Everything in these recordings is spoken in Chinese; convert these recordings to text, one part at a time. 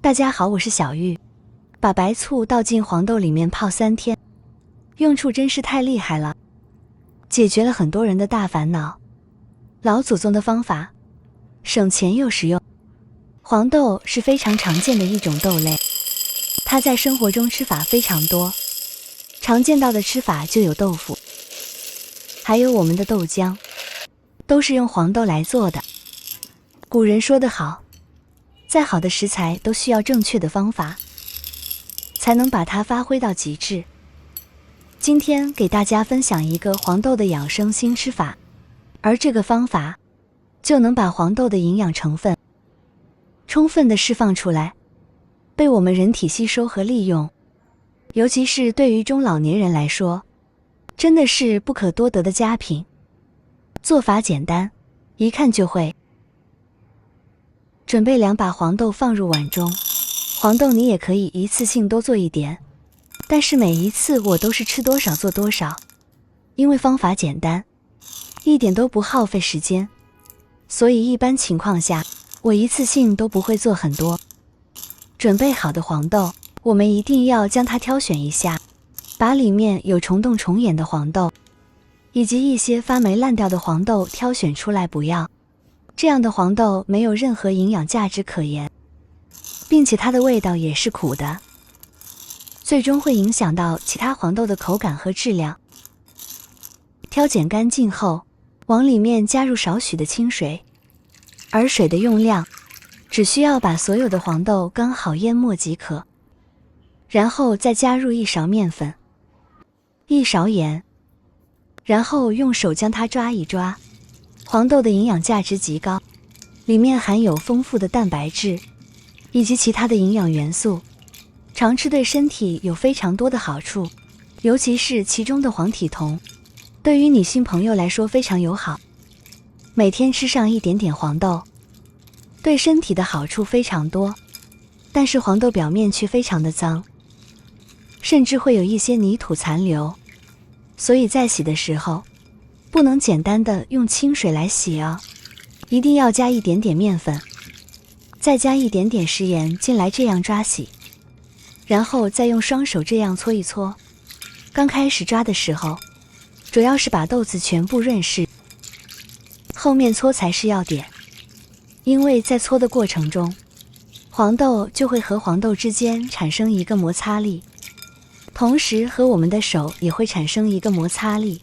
大家好，我是小玉。把白醋倒进黄豆里面泡3天，用处真是太厉害了，解决了很多人的大烦恼。老祖宗的方法，省钱又实用。黄豆是非常常见的一种豆类，它在生活中吃法非常多，常见到的吃法就有豆腐，还有我们的豆浆，都是用黄豆来做的。古人说得好，再好的食材都需要正确的方法，才能把它发挥到极致。今天给大家分享一个黄豆的养生新吃法，而这个方法就能把黄豆的营养成分充分的释放出来，被我们人体吸收和利用。尤其是对于中老年人来说，真的是不可多得的佳品。做法简单，一看就会。准备2把黄豆放入碗中，黄豆你也可以一次性多做一点，但是每一次我都是吃多少做多少，因为方法简单，一点都不耗费时间，所以一般情况下我一次性都不会做很多。准备好的黄豆，我们一定要将它挑选一下，把里面有虫洞虫眼的黄豆以及一些发霉烂掉的黄豆挑选出来，不要这样的黄豆没有任何营养价值可言，并且它的味道也是苦的，最终会影响到其他黄豆的口感和质量。挑拣干净后，往里面加入少许的清水，而水的用量只需要把所有的黄豆刚好淹没即可，然后再加入1勺面粉、1勺盐，然后用手将它抓一抓。黄豆的营养价值极高，里面含有丰富的蛋白质以及其他的营养元素，常吃对身体有非常多的好处，尤其是其中的黄体酮，对于女性朋友来说非常友好。每天吃上一点点黄豆，对身体的好处非常多，但是黄豆表面却非常的脏，甚至会有一些泥土残留，所以在洗的时候不能简单的用清水来洗啊，一定要加一点点面粉，再加一点点食盐进来，这样抓洗，然后再用双手这样搓一搓。刚开始抓的时候，主要是把豆子全部润湿，后面搓才是要点，因为在搓的过程中，黄豆就会和黄豆之间产生一个摩擦力，同时和我们的手也会产生一个摩擦力，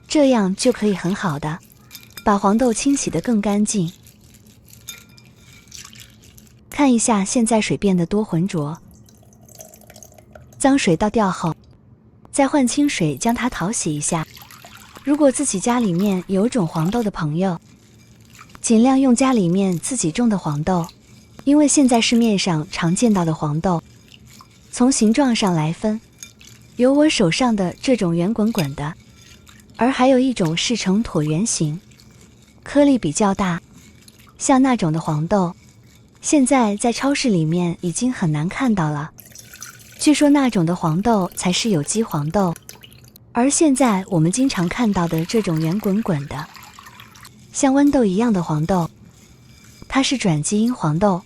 这样就可以很好的把黄豆清洗得更干净。看一下现在水变得多浑浊，脏水倒掉后，再换清水将它淘洗一下。如果自己家里面有种黄豆的朋友，尽量用家里面自己种的黄豆，因为现在市面上常见到的黄豆，从形状上来分，有我手上的这种圆滚滚的，而还有一种是呈椭圆形，颗粒比较大，像那种的黄豆，现在在超市里面已经很难看到了。据说那种的黄豆才是有机黄豆，而现在我们经常看到的这种圆滚滚的，像豌豆一样的黄豆，它是转基因黄豆，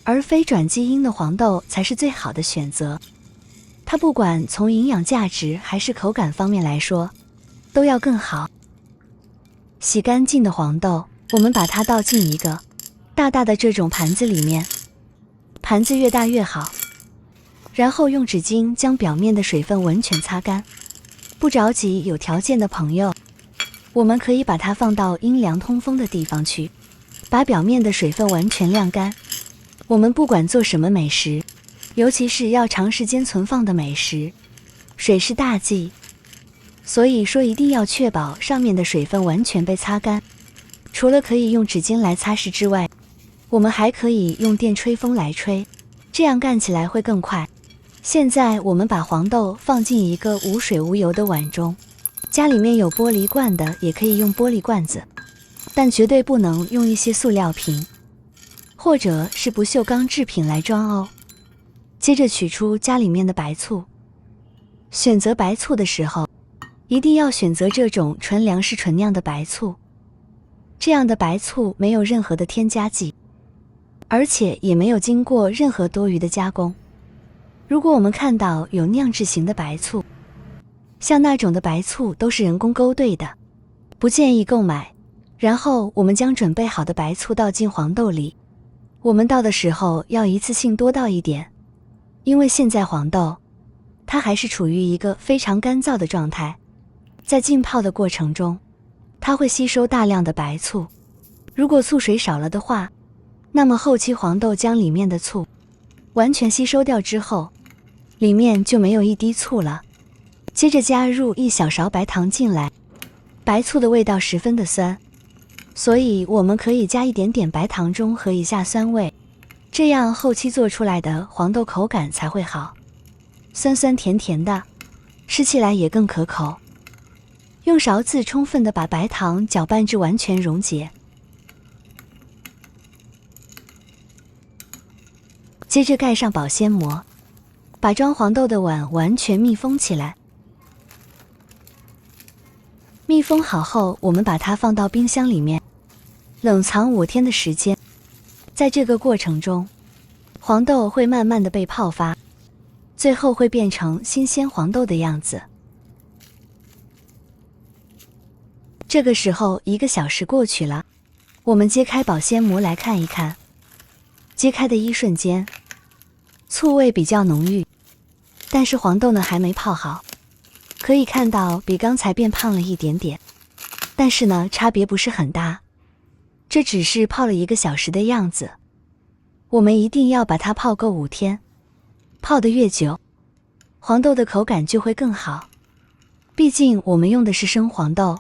而非转基因的黄豆才是最好的选择。它不管从营养价值还是口感方面来说，都要更好。洗干净的黄豆，我们把它倒进一个大大的这种盘子里面，盘子越大越好，然后用纸巾将表面的水分完全擦干。不着急，有条件的朋友，我们可以把它放到阴凉通风的地方去，把表面的水分完全晾干。我们不管做什么美食，尤其是要长时间存放的美食，水是大忌，所以说一定要确保上面的水分完全被擦干。除了可以用纸巾来擦拭之外，我们还可以用电吹风来吹，这样干起来会更快。现在我们把黄豆放进一个无水无油的碗中，家里面有玻璃罐的也可以用玻璃罐子，但绝对不能用一些塑料瓶或者是不锈钢制品来装哦。接着取出家里面的白醋，选择白醋的时候一定要选择这种纯粮食纯酿的白醋，这样的白醋没有任何的添加剂，而且也没有经过任何多余的加工。如果我们看到有酿制型的白醋，像那种的白醋都是人工勾兑的，不建议购买。然后我们将准备好的白醋倒进黄豆里，我们倒的时候要一次性多倒一点，因为现在黄豆它还是处于一个非常干燥的状态，在浸泡的过程中，它会吸收大量的白醋。如果醋水少了的话，那么后期黄豆将里面的醋完全吸收掉之后，里面就没有一滴醋了。接着加入1小勺白糖进来，白醋的味道十分的酸，所以我们可以加一点点白糖中和一下酸味，这样后期做出来的黄豆口感才会好，酸酸甜甜的，吃起来也更可口。用勺子充分的把白糖搅拌至完全溶解，接着盖上保鲜膜，把装黄豆的碗完全密封起来。密封好后，我们把它放到冰箱里面冷藏5天的时间。在这个过程中，黄豆会慢慢的被泡发，最后会变成新鲜黄豆的样子。这个时候1个小时过去了，我们揭开保鲜膜来看一看。揭开的一瞬间，醋味比较浓郁，但是黄豆呢还没泡好，可以看到比刚才变胖了一点点，但是呢差别不是很大，这只是泡了1个小时的样子。我们一定要把它泡够5天，泡得越久，黄豆的口感就会更好。毕竟我们用的是生黄豆，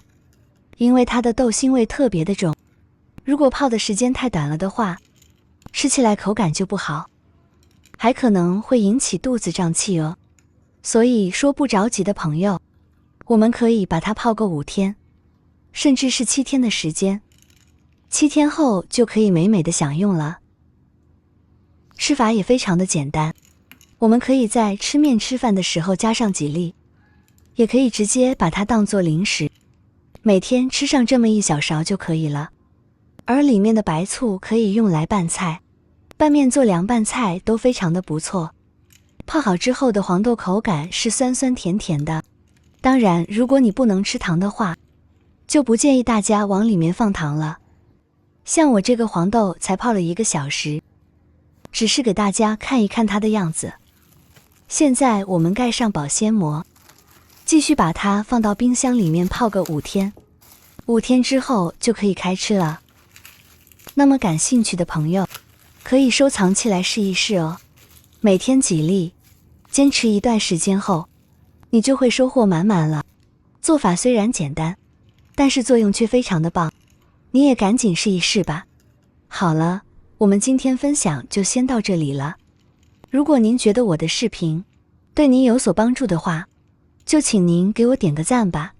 因为它的豆腥味特别的重，如果泡的时间太短了的话，吃起来口感就不好，还可能会引起肚子胀气哦。所以说不着急的朋友，我们可以把它泡够5天，甚至是7天的时间，7天后就可以美美的享用了。吃法也非常的简单，我们可以在吃面吃饭的时候加上几粒，也可以直接把它当做零食，每天吃上这么1小勺就可以了。而里面的白醋可以用来拌菜，拌面做凉拌菜都非常的不错。泡好之后的黄豆口感是酸酸甜甜的，当然如果你不能吃糖的话，就不建议大家往里面放糖了。像我这个黄豆才泡了1个小时，只是给大家看一看它的样子。现在我们盖上保鲜膜，继续把它放到冰箱里面泡个5天，5天之后就可以开吃了。那么感兴趣的朋友可以收藏起来试一试哦，每天几粒，坚持一段时间后，你就会收获满满了。做法虽然简单，但是作用却非常的棒，你也赶紧试一试吧。好了，我们今天分享就先到这里了。如果您觉得我的视频对您有所帮助的话，就请您给我点个赞吧，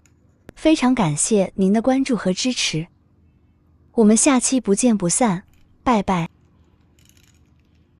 非常感谢您的关注和支持。我们下期不见不散，拜拜。